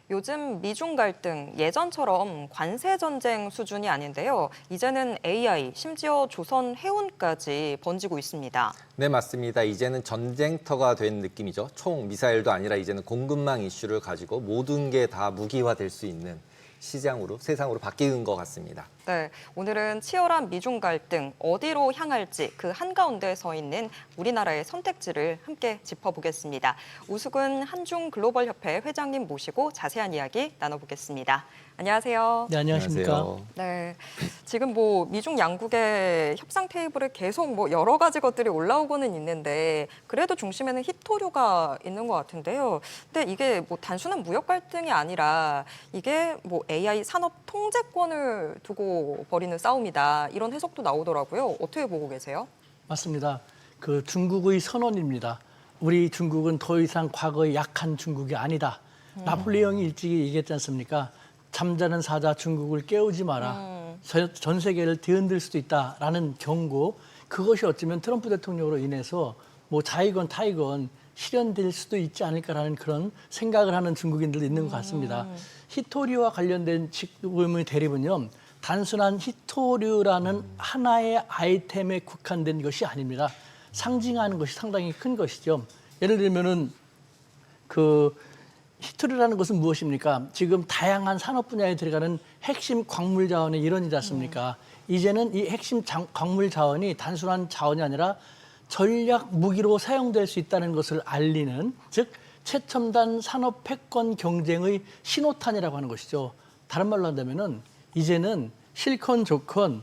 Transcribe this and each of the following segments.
요즘 미중 갈등 예전처럼 관세 전쟁 수준이 아닌데요. 이제는 AI, 심지어 조선 해운까지 번지고 있습니다. 네, 맞습니다. 이제는 전쟁터가 된 느낌이죠. 총, 미사일도 아니라 이제는 공급망 이슈를 가지고 모든 게 다 무기화될 수 있는 시장으로, 세상으로 바뀌는 것 같습니다. 네, 오늘은 치열한 미중 갈등 어디로 향할지 그 한가운데 서 있는 우리나라의 선택지를 함께 짚어보겠습니다. 우수근 한중글로벌협회 회장님 모시고 자세한 이야기 나눠보겠습니다. 안녕하세요. 네, 안녕하십니까. 안녕하세요. 네, 지금 미중 양국의 협상 테이블에 계속 여러 가지 것들이 올라오고는 있는데 그래도 중심에는 희토류가 있는 것 같은데요. 근데 이게 단순한 무역 갈등이 아니라 이게 AI 산업 통제권을 두고 벌이는 싸움이다. 이런 해석도 나오더라고요. 어떻게 보고 계세요? 맞습니다. 그 중국의 선언입니다. 우리 중국은 더 이상 과거의 약한 중국이 아니다. 나폴레옹이 일찍이 얘기했지 않습니까? 잠자는 사자 중국을 깨우지 마라. 전 세계를 뒤흔들 수도 있다라는 경고. 그것이 어쩌면 트럼프 대통령으로 인해서 자이건 타이건 실현될 수도 있지 않을까라는 그런 생각을 하는 중국인들도 있는 것 같습니다. 희토류와 관련된 지금의 대립은요. 단순한 희토류라는 하나의 아이템에 국한된 것이 아닙니다. 상징하는 것이 상당히 큰 것이죠. 예를 들면은 희토류라는 것은 무엇입니까? 지금 다양한 산업 분야에 들어가는 핵심 광물 자원의 일원이지 않습니까? 이제는 이 핵심 광물 자원이 단순한 자원이 아니라 전략 무기로 사용될 수 있다는 것을 알리는, 즉 최첨단 산업 패권 경쟁의 신호탄이라고 하는 것이죠. 다른 말로 한다면은 이제는 싫건 좋건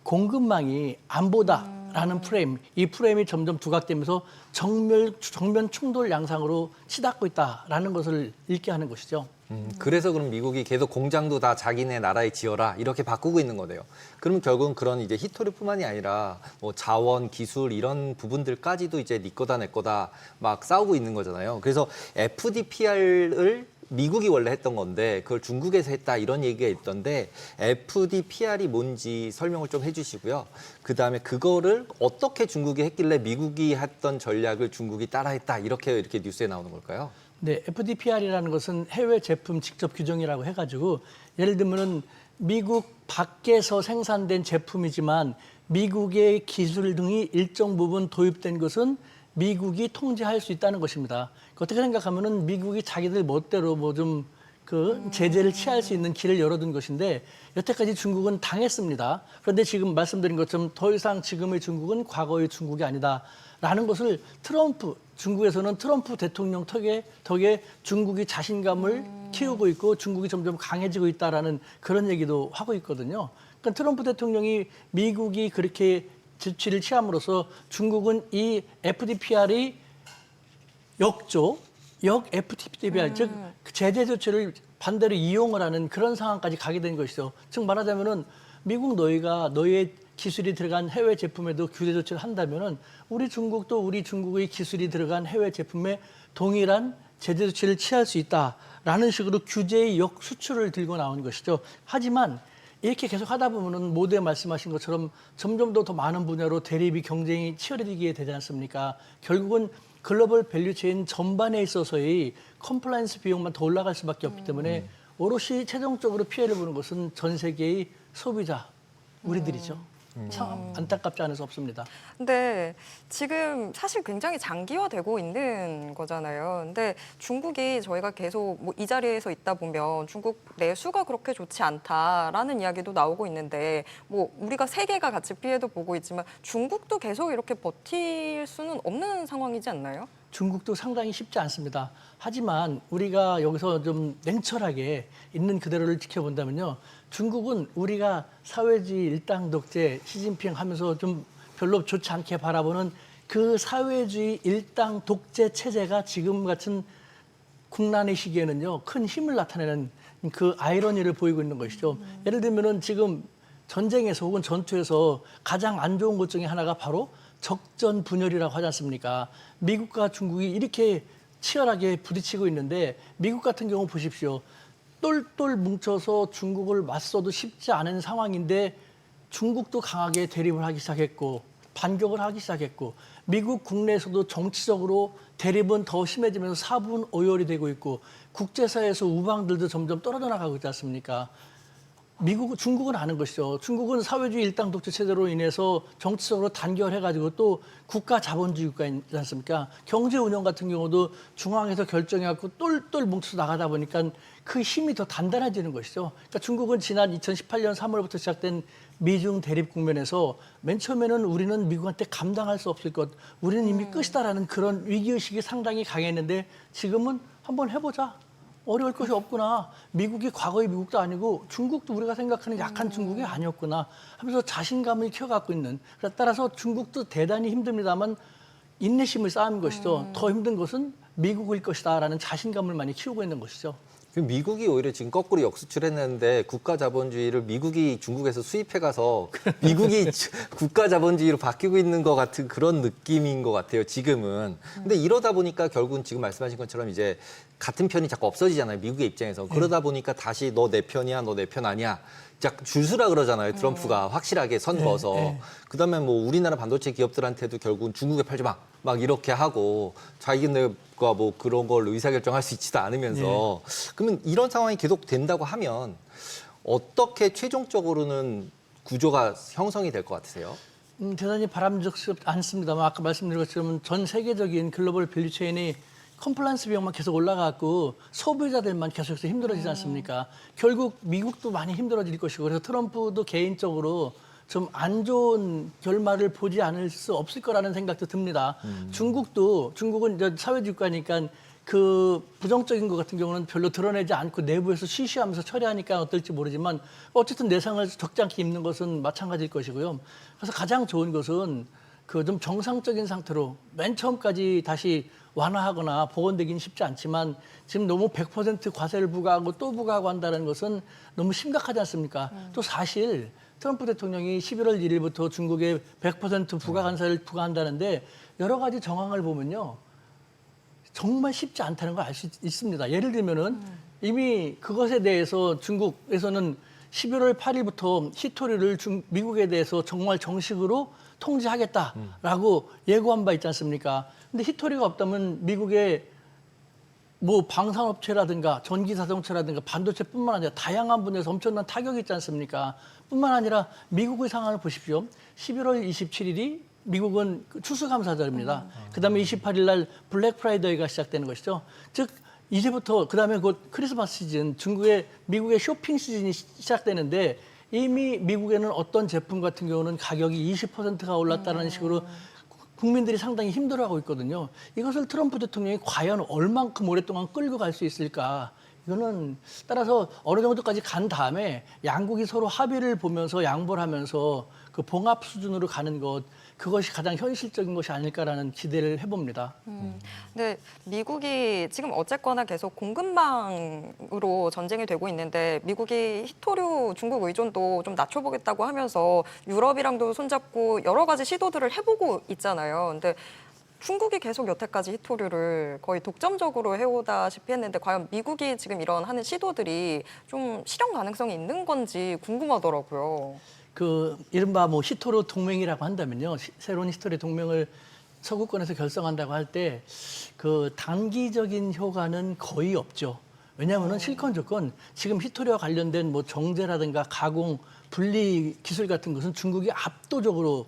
공급망이 안보다라는 프레임, 이 프레임이 점점 두각되면서 정면 충돌 양상으로 치닫고 있다라는 것을 읽게 하는 것이죠. 그래서 그럼 미국이 계속 공장도 다 자기네 나라에 지어라 이렇게 바꾸고 있는 거네요. 그러면 결국은 그런 이제 희토류뿐만이 아니라 자원, 기술 이런 부분들까지도 이제 네 거다 내 거다 막 싸우고 있는 거잖아요. 그래서 FDPR을 미국이 원래 했던 건데 그걸 중국에서 했다 이런 얘기가 있던데 FDPR이 뭔지 설명을 좀 해주시고요. 그다음에 그거를 어떻게 중국이 했길래 미국이 했던 전략을 중국이 따라했다 이렇게 뉴스에 나오는 걸까요? 네, FDPR이라는 것은 해외 제품 직접 규정이라고 해가지고 예를 들면은 미국 밖에서 생산된 제품이지만 미국의 기술 등이 일정 부분 도입된 것은 미국이 통제할 수 있다는 것입니다. 어떻게 생각하면은 미국이 자기들 멋대로 제재를 취할 수 있는 길을 열어둔 것인데 여태까지 중국은 당했습니다. 그런데 지금 말씀드린 것처럼 더 이상 지금의 중국은 과거의 중국이 아니다라는 것을 중국에서는 트럼프 대통령 덕에 중국이 자신감을 키우고 있고 중국이 점점 강해지고 있다라는 그런 얘기도 하고 있거든요. 그러니까 트럼프 대통령이 미국이 그렇게 조치를 취함으로써 중국은 이 FDPR이 역 FDPR, 즉 제재 조치를 반대로 이용을 하는 그런 상황까지 가게 된 것이죠. 즉 말하자면은 미국 너희의 기술이 들어간 해외 제품에도 규제 조치를 한다면은 우리 중국도 우리 중국의 기술이 들어간 해외 제품에 동일한 제재 조치를 취할 수 있다라는 식으로 규제의 역수출을 들고 나온 것이죠. 하지만 이렇게 계속 하다 보면은 모두에 말씀하신 것처럼 점점 더 많은 분야로 대립이 경쟁이 치열해지게 되지 않습니까? 결국은 글로벌 밸류체인 전반에 있어서의 컴플라이언스 비용만 더 올라갈 수밖에 없기 때문에 오롯이 최종적으로 피해를 보는 것은 전 세계의 소비자, 우리들이죠. 참 안타깝지 않을 수 없습니다. 근데 지금 사실 굉장히 장기화되고 있는 거잖아요. 근데 중국이 저희가 계속 이 자리에서 있다 보면 중국 내수가 그렇게 좋지 않다라는 이야기도 나오고 있는데 우리가 세계가 같이 피해도 보고 있지만 중국도 계속 이렇게 버틸 수는 없는 상황이지 않나요? 중국도 상당히 쉽지 않습니다. 하지만 우리가 여기서 좀 냉철하게 있는 그대로를 지켜본다면요. 중국은 우리가 사회주의 일당 독재 시진핑 하면서 좀 별로 좋지 않게 바라보는 그 사회주의 일당 독재 체제가 지금 같은 국난의 시기에는요. 큰 힘을 나타내는 그 아이러니를 보이고 있는 것이죠. 예를 들면은 지금 전쟁에서 혹은 전투에서 가장 안 좋은 것 중에 하나가 바로 적전 분열이라고 하지 않습니까? 미국과 중국이 이렇게 치열하게 부딪히고 있는데 미국 같은 경우 보십시오. 똘똘 뭉쳐서 중국을 맞서도 쉽지 않은 상황인데 중국도 강하게 대립을 하기 시작했고 반격을 하기 시작했고 미국 국내에서도 정치적으로 대립은 더 심해지면서 사분 오열이 되고 있고 국제사회에서 우방들도 점점 떨어져 나가고 있지 않습니까? 중국은 아는 것이죠. 중국은 사회주의 일당 독재 체제로 인해서 정치적으로 단결해가지고 또 국가 자본주의 국가이지 않습니까? 경제 운영 같은 경우도 중앙에서 결정해갖고 똘똘 뭉쳐서 나가다 보니까 그 힘이 더 단단해지는 것이죠. 그러니까 중국은 지난 2018년 3월부터 시작된 미중 대립 국면에서 맨 처음에는 우리는 미국한테 감당할 수 없을 것, 우리는 이미 끝이다라는 그런 위기의식이 상당히 강했는데 지금은 한번 해보자. 어려울 것이 없구나. 미국이 과거의 미국도 아니고 중국도 우리가 생각하는 약한 중국이 아니었구나 하면서 자신감을 키워갖고 있는. 따라서 중국도 대단히 힘듭니다만 인내심을 쌓은 것이죠. 더 힘든 것은 미국일 것이다라는 자신감을 많이 키우고 있는 것이죠. 미국이 오히려 지금 거꾸로 역수출했는데 국가 자본주의를 미국이 중국에서 수입해가서 미국이 국가 자본주의로 바뀌고 있는 것 같은 그런 느낌인 것 같아요, 지금은. 근데 이러다 보니까 결국은 지금 말씀하신 것처럼 이제 같은 편이 자꾸 없어지잖아요, 미국의 입장에서. 그러다 보니까 다시 너 내 편이야, 너 내 편 아니야. 줄 서라 그러잖아요, 트럼프가. 확실하게 선 그어서. 그다음에 뭐 우리나라 반도체 기업들한테도 결국은 중국에 팔지 마. 막 이렇게 하고 자기네가 뭐 그런 걸 의사결정할 수 있지도 않으면서. 그러면 이런 상황이 계속 된다고 하면 어떻게 최종적으로는 구조가 형성이 될 것 같으세요? 대단히 바람직스럽지 않습니다만 아까 말씀드린 것처럼 전 세계적인 글로벌 밸류체인이 컴플라이언스 비용만 계속 올라가고 소비자들만 계속해서 힘들어지지 않습니까? 결국 미국도 많이 힘들어질 것이고 그래서 트럼프도 개인적으로 좀 안 좋은 결말을 보지 않을 수 없을 거라는 생각도 듭니다. 중국은 이제 사회주의 국가니까 그 부정적인 것 같은 경우는 별로 드러내지 않고 내부에서 쉬쉬하면서 처리하니까 어떨지 모르지만 어쨌든 내상을 적지 않게 입는 것은 마찬가지일 것이고요. 그래서 가장 좋은 것은 그 좀 정상적인 상태로 맨 처음까지 다시 완화하거나 복원되기는 쉽지 않지만 지금 너무 100% 과세를 부과하고 또 부과하고 한다는 것은 너무 심각하지 않습니까? 또 사실 트럼프 대통령이 11월 1일부터 중국에 100% 부가 관세를 부과한다는데 여러 가지 정황을 보면요. 정말 쉽지 않다는 걸 알 수 있습니다. 예를 들면은 이미 그것에 대해서 중국에서는 11월 8일부터 히토리를 미국에 대해서 정말 정식으로 통제하겠다라고 예고한 바 있지 않습니까? 근데 히토리가 없다면 미국의 뭐 방산업체라든가 전기자동차라든가 반도체뿐만 아니라 다양한 분야에서 엄청난 타격이 있지 않습니까? 뿐만 아니라 미국의 상황을 보십시오. 11월 27일이 미국은 추수감사절입니다. 그다음에 28일 날 블랙 프라이데이가 시작되는 것이죠. 즉 이제부터 그다음에 곧 크리스마스 시즌, 미국의 쇼핑 시즌이 시작되는데 이미 미국에는 어떤 제품 같은 경우는 가격이 20%가 올랐다는 식으로 국민들이 상당히 힘들어하고 있거든요. 이것을 트럼프 대통령이 과연 얼만큼 오랫동안 끌고 갈 수 있을까? 이거는 따라서 어느 정도까지 간 다음에 양국이 서로 합의를 보면서 양보를 하면서 그 봉합 수준으로 가는 것, 그것이 가장 현실적인 것이 아닐까라는 기대를 해봅니다. 근데 미국이 지금 어쨌거나 계속 공급망으로 전쟁이 되고 있는데 미국이 히토류 중국 의존도 좀 낮춰보겠다고 하면서 유럽이랑도 손잡고 여러 가지 시도들을 해보고 있잖아요. 근데 중국이 계속 여태까지 히토류를 거의 독점적으로 해오다시피 했는데 과연 미국이 지금 이런 하는 시도들이 좀 실현 가능성이 있는 건지 궁금하더라고요. 그 이른바 뭐 히토류 동맹이라고 한다면요. 새로운 히토류 동맹을 서구권에서 결성한다고 할 때 그 단기적인 효과는 거의 없죠. 왜냐하면은 실컷 조건 지금 히토류와 관련된 뭐 정제라든가 가공, 분리 기술 같은 것은 중국이 압도적으로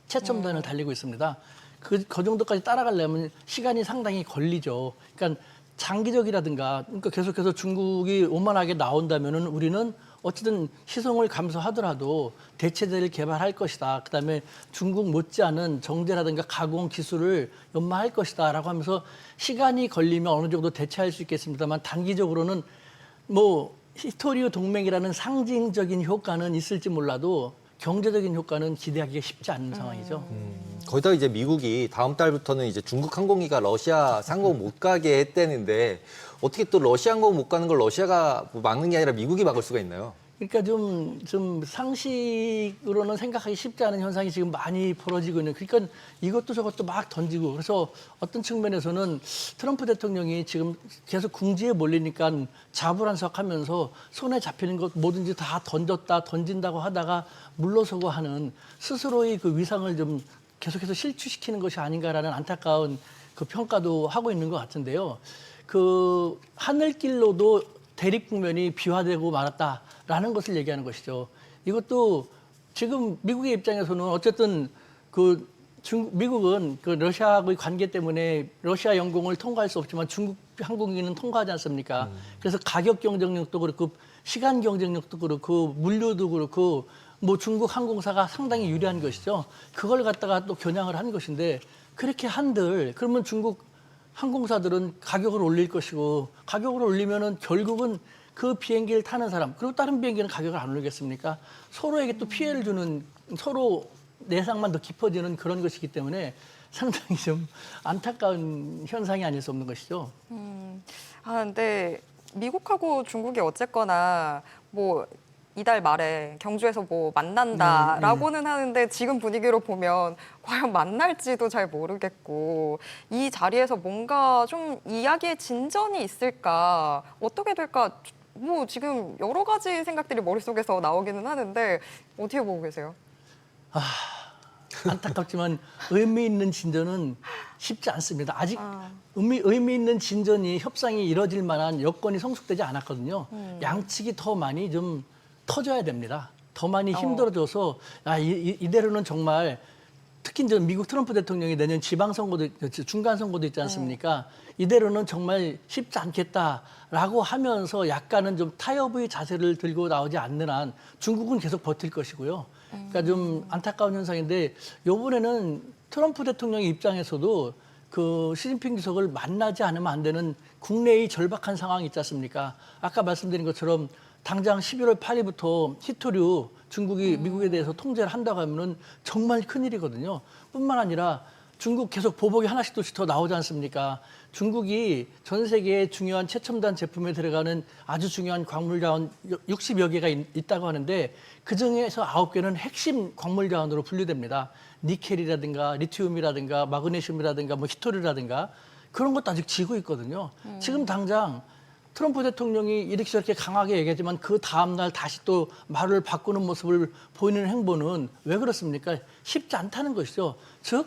최첨단을 달리고 있습니다. 그 정도까지 따라가려면 시간이 상당히 걸리죠. 그러니까 장기적이라든가 그러니까 계속해서 중국이 오만하게 나온다면은 우리는 어쨌든 희송을 감수하더라도 대체제를 개발할 것이다. 그다음에 중국 못지않은 정제라든가 가공 기술을 연마할 것이다라고 하면서 시간이 걸리면 어느 정도 대체할 수 있겠습니다만 단기적으로는 뭐 히토리오 동맹이라는 상징적인 효과는 있을지 몰라도 경제적인 효과는 기대하기가 쉽지 않은 상황이죠. 거기다 이제 미국이 다음 달부터는 이제 중국 항공기가 러시아 상공 못 가게 했다는데 어떻게 또 러시아 항공 못 가는 걸 러시아가 막는 게 아니라 미국이 막을 수가 있나요? 그러니까 좀 상식으로는 생각하기 쉽지 않은 현상이 지금 많이 벌어지고 있는. 그러니까 이것도 저것도 막 던지고 그래서 어떤 측면에서는 트럼프 대통령이 지금 계속 궁지에 몰리니까 자불안석하면서 손에 잡히는 것 뭐든지 다 던진다고 하다가 물러서고 하는 스스로의 그 위상을 좀 계속해서 실추시키는 것이 아닌가라는 안타까운 그 평가도 하고 있는 것 같은데요. 그 하늘길로도 대립국면이 비화되고 말았다라는 것을 얘기하는 것이죠. 이것도 지금 미국의 입장에서는 어쨌든 미국은 그 러시아하고의 관계 때문에 러시아 영공을 통과할 수 없지만 중국 항공기는 통과하지 않습니까? 그래서 가격 경쟁력도 그렇고 시간 경쟁력도 그렇고 물류도 그렇고 뭐 중국 항공사가 상당히 유리한 것이죠. 그걸 갖다가 또 겨냥을 한 것인데 그렇게 한들 그러면 중국 항공사들은 가격을 올릴 것이고 가격을 올리면은 결국은 그 비행기를 타는 사람 그리고 다른 비행기는 가격을 안 올리겠습니까? 서로에게 또 피해를 주는 서로 내상만 더 깊어지는 그런 것이기 때문에 상당히 좀 안타까운 현상이 아닐 수 없는 것이죠. 근데 미국하고 중국이 어쨌거나 뭐 이달 말에 경주에서 뭐 만난다라고는 하는데 지금 분위기로 보면 과연 만날지도 잘 모르겠고 이 자리에서 뭔가 좀 이야기의 진전이 있을까 어떻게 될까 뭐 지금 여러 가지 생각들이 머릿속에서 나오기는 하는데 어떻게 보고 계세요? 안타깝지만 의미 있는 진전은 쉽지 않습니다. 아직 의미 있는 진전이 협상이 이뤄질 만한 여건이 성숙되지 않았거든요. 양측이 더 많이 좀 터져야 됩니다. 더 많이 힘들어져서 이대로는 정말 특히 이제 미국 트럼프 대통령이 내년 지방선거도 중간선거도 있지 않습니까? 이대로는 정말 쉽지 않겠다라고 하면서 약간은 좀 타협의 자세를 들고 나오지 않는 한 중국은 계속 버틸 것이고요. 그러니까 좀 안타까운 현상인데 이번에는 트럼프 대통령의 입장에서도 그 시진핑 주석을 만나지 않으면 안 되는 국내의 절박한 상황이 있지 않습니까? 아까 말씀드린 것처럼 당장 11월 8일부터 히토류 중국이 미국에 대해서 통제를 한다고 하면은 정말 큰일이거든요. 뿐만 아니라 중국 계속 보복이 하나씩 더 나오지 않습니까? 중국이 전 세계의 중요한 최첨단 제품에 들어가는 아주 중요한 광물 자원 60여 개가 있다고 하는데 그중에서 9개는 핵심 광물 자원으로 분류됩니다. 니켈이라든가 리튬이라든가 마그네슘이라든가 뭐 히토류라든가 그런 것도 아직 지고 있거든요. 지금 당장 트럼프 대통령이 이렇게 저렇게 강하게 얘기하지만 그 다음날 다시 또 말을 바꾸는 모습을 보이는 행보는 왜 그렇습니까? 쉽지 않다는 것이죠. 즉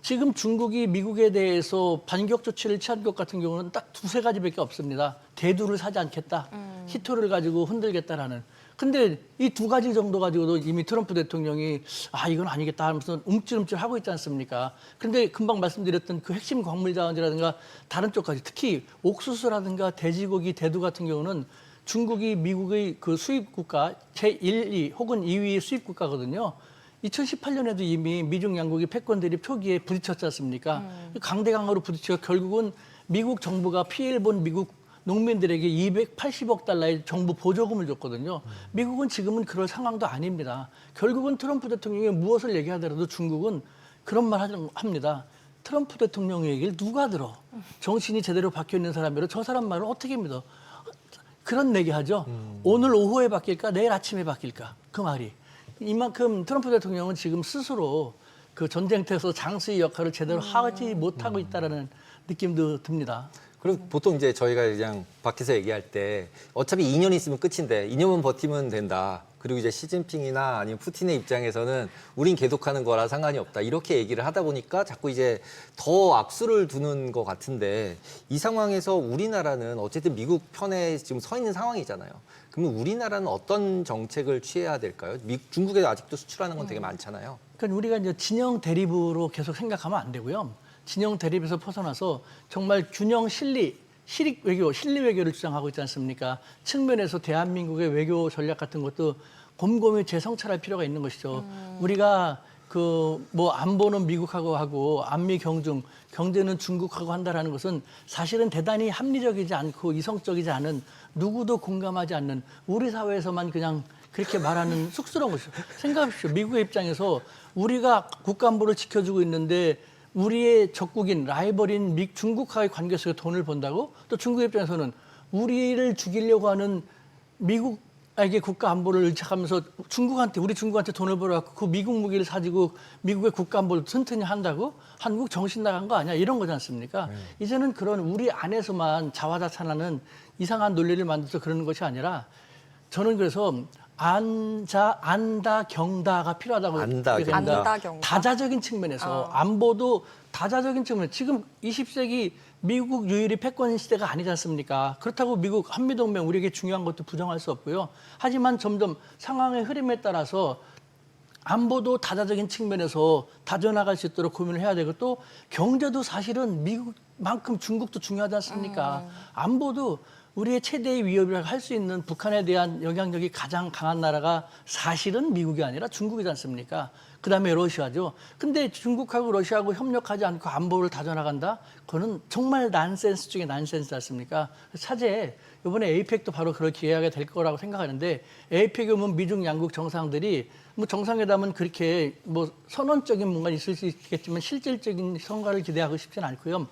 지금 중국이 미국에 대해서 반격 조치를 취한 것 같은 경우는 딱 두세 가지밖에 없습니다. 대두를 사지 않겠다. 히토를 가지고 흔들겠다라는. 근데 이 두 가지 정도 가지고도 이미 트럼프 대통령이 이건 아니겠다 하면서 움찔움찔 하고 있지 않습니까? 그런데 금방 말씀드렸던 그 핵심 광물 자원이라든가 다른 쪽까지 특히 옥수수라든가 돼지고기, 대두 같은 경우는 중국이 미국의 그 수입 국가 제1, 2 혹은 2위 수입 국가거든요. 2018년에도 이미 미중 양국이 패권 대립 초기에 부딪혔지 않습니까? 강대강으로 부딪혀 결국은 미국 정부가 피해를 본 미국 농민들에게 280억 달러의 정부 보조금을 줬거든요. 미국은 지금은 그럴 상황도 아닙니다. 결국은 트럼프 대통령이 무엇을 얘기하더라도 중국은 그런 말 합니다. 트럼프 대통령 얘기를 누가 들어? 정신이 제대로 박혀 있는 사람이라 저 사람 말을 어떻게 믿어? 그런 얘기하죠. 오늘 오후에 바뀔까? 내일 아침에 바뀔까? 그 말이. 이만큼 트럼프 대통령은 지금 스스로 그 전쟁터에서 장수의 역할을 제대로 하지 못하고 있다는 느낌도 듭니다. 그리고 보통 이제 저희가 그냥 밖에서 얘기할 때 어차피 2년 있으면 끝인데 2년만 버티면 된다. 그리고 이제 시진핑이나 아니면 푸틴의 입장에서는 우린 계속하는 거라 상관이 없다. 이렇게 얘기를 하다 보니까 자꾸 이제 더 악수를 두는 것 같은데 이 상황에서 우리나라는 어쨌든 미국 편에 지금 서 있는 상황이잖아요. 그러면 우리나라는 어떤 정책을 취해야 될까요? 중국에 아직도 수출하는 건 되게 많잖아요. 그러니까 우리가 이제 진영 대립으로 계속 생각하면 안 되고요. 진영 대립에서 벗어나서 정말 균형 실리 외교, 실리 외교를 주장하고 있지 않습니까? 측면에서 대한민국의 외교 전략 같은 것도 곰곰이 재성찰할 필요가 있는 것이죠. 우리가 그 뭐 안보는 미국하고 하고 안미 경중, 경제는 중국하고 한다라는 것은 사실은 대단히 합리적이지 않고 이성적이지 않은 누구도 공감하지 않는 우리 사회에서만 그냥 그렇게 말하는 쑥스러운 것이죠. 생각하십시오. 미국의 입장에서 우리가 국가안보를 지켜주고 있는데 우리의 적국인 라이벌인 중국과의 관계 속에 돈을 번다고? 또 중국 입장에서는 우리를 죽이려고 하는 미국에게 국가 안보를 의탁하면서 우리 중국한테 돈을 벌어갖고 그 미국 무기를 사지고 미국의 국가 안보를 튼튼히 한다고? 한국 정신 나간 거 아니야? 이런 거지 않습니까? 이제는 그런 우리 안에서만 자화자찬하는 이상한 논리를 만들어서 그러는 것이 아니라 저는 그래서 안다 경다가 필요하다고 안다, 생각합니다. 경다. 안다, 경다. 다자적인 측면에서 안보도 다자적인 측면. 지금 20세기 미국 유일이 패권 시대가 아니지 않습니까? 그렇다고 미국 한미동맹 우리에게 중요한 것도 부정할 수 없고요. 하지만 점점 상황의 흐름에 따라서 안보도 다자적인 측면에서 다져나갈 수 있도록 고민을 해야 되고 또 경제도 사실은 미국만큼 중국도 중요하지 않습니까? 안보도 우리의 최대의 위협이라고 할 수 있는 북한에 대한 영향력이 가장 강한 나라가 사실은 미국이 아니라 중국이지 않습니까? 그다음에 러시아죠. 근데 중국하고 러시아하고 협력하지 않고 안보를 다져나간다? 그거는 정말 난센스 중에 난센스 않습니까? 차제에 이번에 에이펙도 바로 그럴 기회가 될 거라고 생각하는데 에이펙에 오면 미중 양국 정상들이 뭐 정상회담은 그렇게 뭐 선언적인 뭔가 있을 수 있겠지만 실질적인 성과를 기대하고 싶지는 않고요.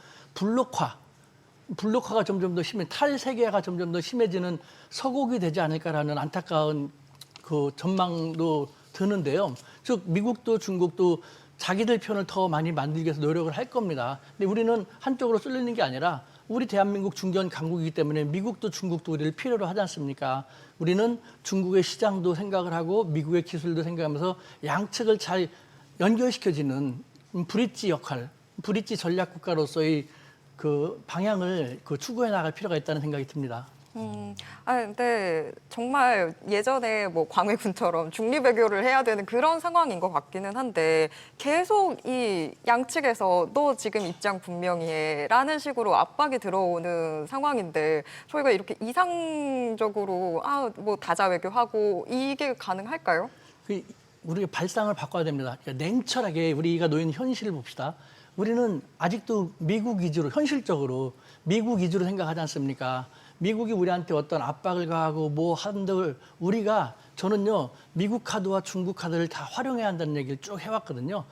블록화가 점점 더 탈세계화가 점점 더 심해지는 서곡이 되지 않을까라는 안타까운 그 전망도 드는데요. 즉 미국도 중국도 자기들 편을 더 많이 만들기 위해서 노력을 할 겁니다. 근데 우리는 한쪽으로 쏠리는 게 아니라 우리 대한민국 중견 강국이기 때문에 미국도 중국도 우리를 필요로 하지 않습니까? 우리는 중국의 시장도 생각을 하고 미국의 기술도 생각하면서 양측을 잘 연결시켜지는 브릿지 역할, 브릿지 전략 국가로서의 그 방향을 추구해 나갈 필요가 있다는 생각이 듭니다. 근데 정말 예전에 뭐 광해군처럼 중립외교를 해야 되는 그런 상황인 것 같기는 한데 계속 이 양측에서 너 지금 입장 분명히 해라는 식으로 압박이 들어오는 상황인데 저희가 이렇게 이상적으로 뭐 다자 외교하고 이게 가능할까요? 우리가 발상을 바꿔야 됩니다. 그러니까 냉철하게 우리가 놓인 현실을 봅시다. 우리는 아직도 미국 위주로 현실적으로 미국 위주로 생각하지 않습니까? 미국이 우리한테 어떤 압박을 가하고 뭐 한들 우리가 저는요 미국 카드와 중국 카드를 다 활용해야 한다는 얘기를 쭉 해왔거든요.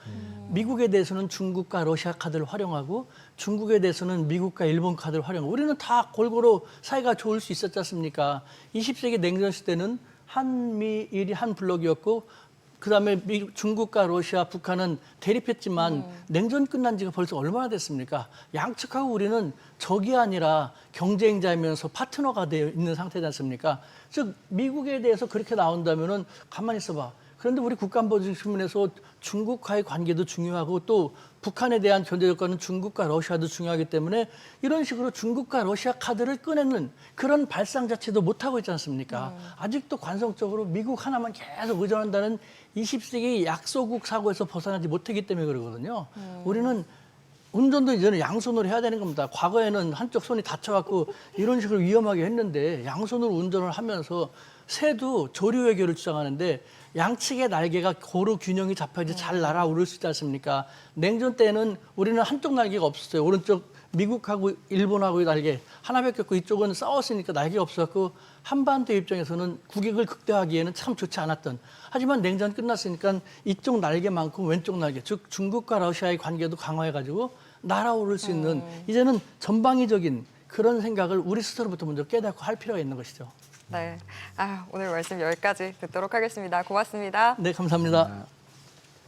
미국에 대해서는 중국과 러시아 카드를 활용하고 중국에 대해서는 미국과 일본 카드를 활용하고 우리는 다 골고루 사이가 좋을 수 있었지 않습니까? 20세기 냉전 시대는 한미일이 한 블록이었고 그다음에 중국과 러시아, 북한은 대립했지만 냉전 끝난 지가 벌써 얼마나 됐습니까? 양측하고 우리는 적이 아니라 경쟁자이면서 파트너가 되어 있는 상태지 않습니까? 즉 미국에 대해서 그렇게 나온다면은 가만히 있어봐. 그런데 우리 국가안보 측면에서 중국과의 관계도 중요하고 또 북한에 대한 견제 여건은 중국과 러시아도 중요하기 때문에 이런 식으로 중국과 러시아 카드를 꺼내는 그런 발상 자체도 못하고 있지 않습니까? 아직도 관성적으로 미국 하나만 계속 의존한다는 20세기 약소국 사고에서 벗어나지 못하기 때문에 그러거든요. 우리는 운전도 이제는 양손으로 해야 되는 겁니다. 과거에는 한쪽 손이 다쳐갖고 이런 식으로 위험하게 했는데 양손으로 운전을 하면서 새도 조류 외교를 주장하는데 양측의 날개가 고루 균형이 잡혀야지 잘 날아오를 수 있지 않습니까? 냉전 때는 우리는 한쪽 날개가 없었어요. 오른쪽 미국하고 일본하고의 날개 하나밖에 없고 이쪽은 싸웠으니까 날개가 없었고 한반도 입장에서는 국익을 극대화하기에는 참 좋지 않았던. 하지만 냉전 끝났으니까 이쪽 날개만큼 왼쪽 날개, 즉 중국과 러시아의 관계도 강화해가지고 날아오를 수 있는 이제는 전방위적인 그런 생각을 우리 스스로부터 먼저 깨닫고 할 필요가 있는 것이죠. 네, 오늘 말씀 여기까지 듣도록 하겠습니다. 고맙습니다. 네, 감사합니다.